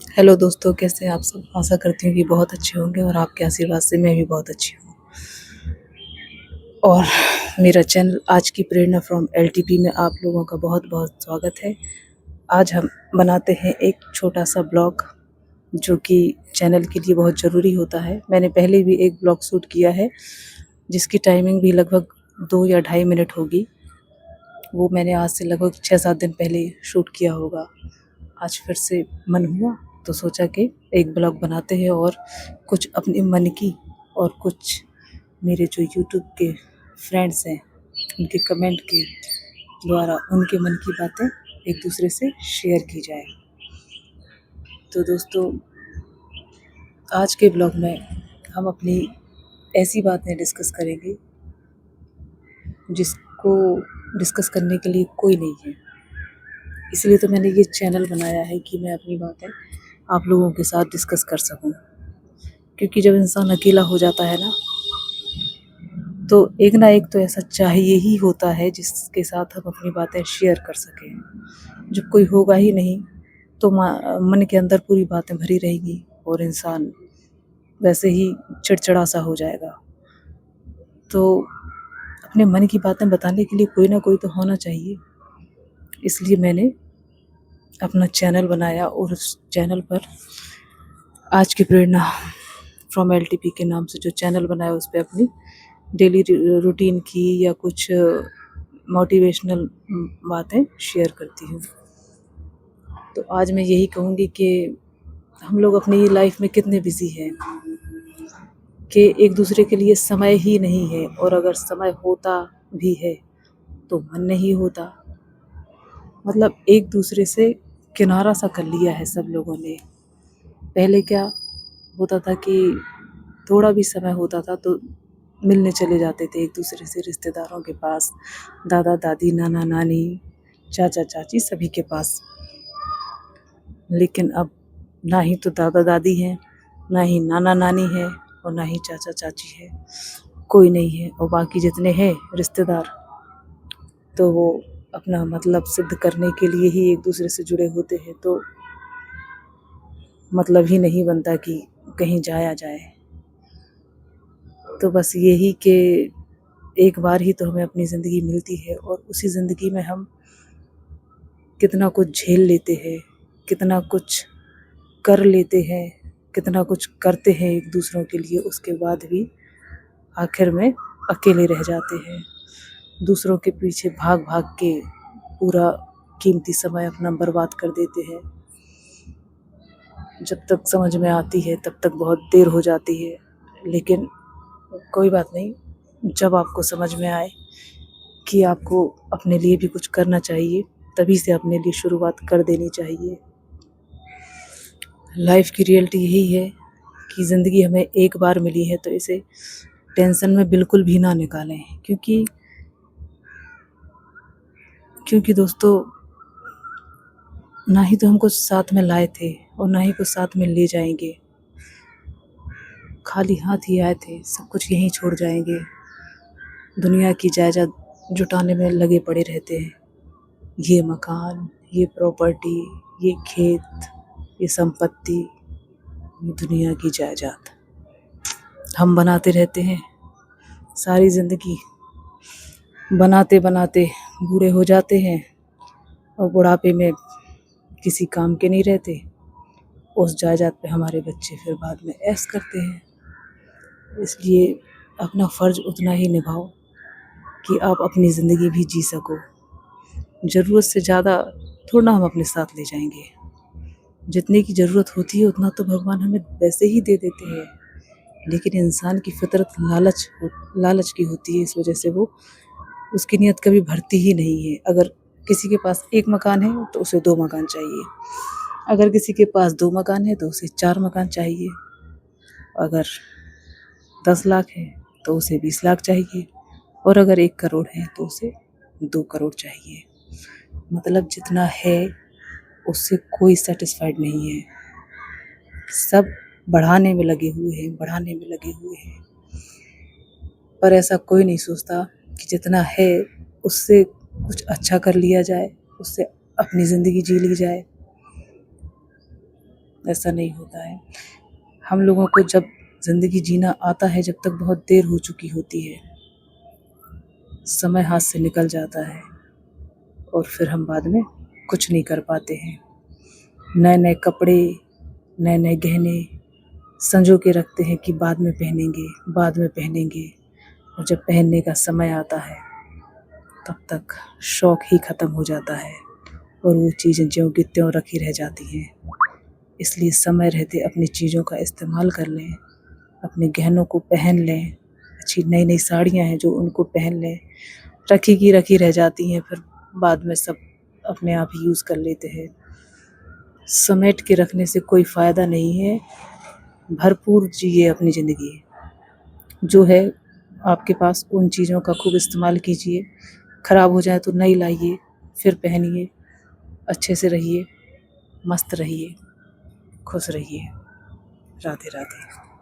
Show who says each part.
Speaker 1: Hello दोस्तों, कैसे हैं आप सब? आशा करती हूँ कि बहुत अच्छे होंगे और आपके आशीर्वाद से मैं भी बहुत अच्छी हूँ। और मेरा चैनल आज की प्रेरणा फ्रॉम एलटीपी में आप लोगों का बहुत बहुत स्वागत है। आज हम बनाते हैं एक छोटा सा ब्लॉग जो कि चैनल के लिए बहुत ज़रूरी होता है। मैंने पहले भी एक ब्लॉग शूट किया है जिसकी टाइमिंग भी लगभग 2 या ढाई मिनट होगी। वो मैंने आज से लगभग 6-7 दिन पहले शूट किया होगा। आज फिर से मन हुआ तो सोचा कि एक ब्लॉग बनाते हैं और कुछ अपने मन की और कुछ मेरे जो यूट्यूब के फ्रेंड्स हैं उनके कमेंट के द्वारा उनके मन की बातें एक दूसरे से शेयर की जाए। तो दोस्तों, आज के ब्लॉग में हम अपनी ऐसी बातें डिस्कस करेंगे जिसको डिस्कस करने के लिए कोई नहीं है। इसलिए तो मैंने ये चैनल बनाया है कि मैं अपनी बातें आप लोगों के साथ डिस्कस कर सकूं। क्योंकि जब इंसान अकेला हो जाता है ना, तो एक ना एक तो ऐसा चाहिए ही होता है जिसके साथ हम अपनी बातें शेयर कर सकें। जब कोई होगा ही नहीं तो मन के अंदर पूरी बातें भरी रहेंगी और इंसान वैसे ही चिड़चिड़ा सा हो जाएगा। तो अपने मन की बातें बताने के लिए कोई ना कोई तो होना चाहिए। इसलिए मैंने अपना चैनल बनाया और उस चैनल पर आज की प्रेरणा फ्रॉम एलटीपी के नाम से जो चैनल बनाया उस पर अपनी डेली रूटीन की या कुछ मोटिवेशनल बातें शेयर करती हूँ। तो आज मैं यही कहूँगी कि हम लोग अपनी लाइफ में कितने बिजी हैं कि एक दूसरे के लिए समय ही नहीं है, और अगर समय होता भी है तो मन नहीं होता। मतलब एक दूसरे से किनारा सा कर लिया है सब लोगों ने। पहले क्या होता था कि थोड़ा भी समय होता था तो मिलने चले जाते थे एक दूसरे से, रिश्तेदारों के पास, दादा दादी, नाना नानी, चाचा चाची, सभी के पास। लेकिन अब ना ही तो दादा दादी हैं, ना ही नाना नानी है, और ना ही चाचा चाची है। कोई नहीं है। और बाकी जितने हैं रिश्तेदार तो वो अपना मतलब सिद्ध करने के लिए ही एक दूसरे से जुड़े होते हैं। तो मतलब ही नहीं बनता कि कहीं जाया जाए। तो बस यही कि एक बार ही तो हमें अपनी ज़िंदगी मिलती है और उसी ज़िंदगी में हम कितना कुछ झेल लेते हैं, कितना कुछ कर लेते हैं, कितना कुछ करते हैं एक दूसरों के लिए। उसके बाद भी आखिर में अकेले रह जाते हैं। दूसरों के पीछे भाग भाग के पूरा कीमती समय अपना बर्बाद कर देते हैं। जब तक समझ में आती है तब तक बहुत देर हो जाती है। लेकिन कोई बात नहीं, जब आपको समझ में आए कि आपको अपने लिए भी कुछ करना चाहिए, तभी से अपने लिए शुरुआत कर देनी चाहिए। लाइफ की रियलिटी यही है कि ज़िंदगी हमें एक बार मिली है तो इसे टेंशन में बिल्कुल भी ना निकालें। क्योंकि दोस्तों, ना ही तो हम कुछ साथ में लाए थे और ना ही कुछ साथ में ले जाएंगे। खाली हाथ ही आए थे, सब कुछ यहीं छोड़ जाएंगे। दुनिया की जायदाद जुटाने में लगे पड़े रहते हैं। ये मकान, ये प्रॉपर्टी, ये खेत, ये संपत्ति, ये दुनिया की जायदाद हम बनाते रहते हैं सारी ज़िंदगी। बनाते बनाते बूढ़े हो जाते हैं और बुढ़ापे में किसी काम के नहीं रहते। उस जायदाद पे हमारे बच्चे फिर बाद में ऐश करते हैं। इसलिए अपना फ़र्ज़ उतना ही निभाओ कि आप अपनी ज़िंदगी भी जी सको। ज़रूरत से ज़्यादा थोड़ा हम अपने साथ ले जाएंगे। जितने की ज़रूरत होती है उतना तो भगवान हमें वैसे ही दे देते हैं। लेकिन इंसान की फितरत लालच की होती है। इस वजह से वो उसकी नीयत कभी भरती ही नहीं है। अगर किसी के पास एक मकान है तो उसे 2 मकान चाहिए। अगर किसी के पास 2 मकान है तो उसे 4 मकान चाहिए। अगर 10 लाख है तो उसे 20 लाख चाहिए। और अगर 1 करोड़ है तो उसे 2 करोड़ चाहिए। मतलब जितना है उससे कोई सेटिस्फाइड नहीं है। सब बढ़ाने में लगे हुए हैं, बढ़ाने में लगे हुए हैं। पर ऐसा कोई नहीं सोचता कि जितना है उससे कुछ अच्छा कर लिया जाए, उससे अपनी ज़िंदगी जी ली जाए। ऐसा नहीं होता है। हम लोगों को जब ज़िंदगी जीना आता है, जब तक बहुत देर हो चुकी होती है, समय हाथ से निकल जाता है और फिर हम बाद में कुछ नहीं कर पाते हैं। नए-नए कपड़े, नए-नए गहने संजो के रखते हैं कि बाद में पहनेंगे, बाद में पहनेंगे, और जब पहनने का समय आता है तब तक शौक ही ख़त्म हो जाता है और वो चीज़ें ज्यों की त्यों रखी रह जाती हैं। इसलिए समय रहते अपनी चीज़ों का इस्तेमाल कर लें, अपने गहनों को पहन लें। अच्छी नई-नई साड़ियाँ हैं जो उनको पहन लें। रखी की रखी रह जाती हैं, फिर बाद में सब अपने आप ही यूज़ कर लेते हैं। समेट के रखने से कोई फ़ायदा नहीं है। भरपूर जिए अपनी ज़िंदगी। जो है आपके पास उन चीज़ों का खूब इस्तेमाल कीजिए। ख़राब हो जाए तो नई लाइए, फिर पहनिए, अच्छे से रहिए, मस्त रहिए, खुश रहिए। राधे राधे।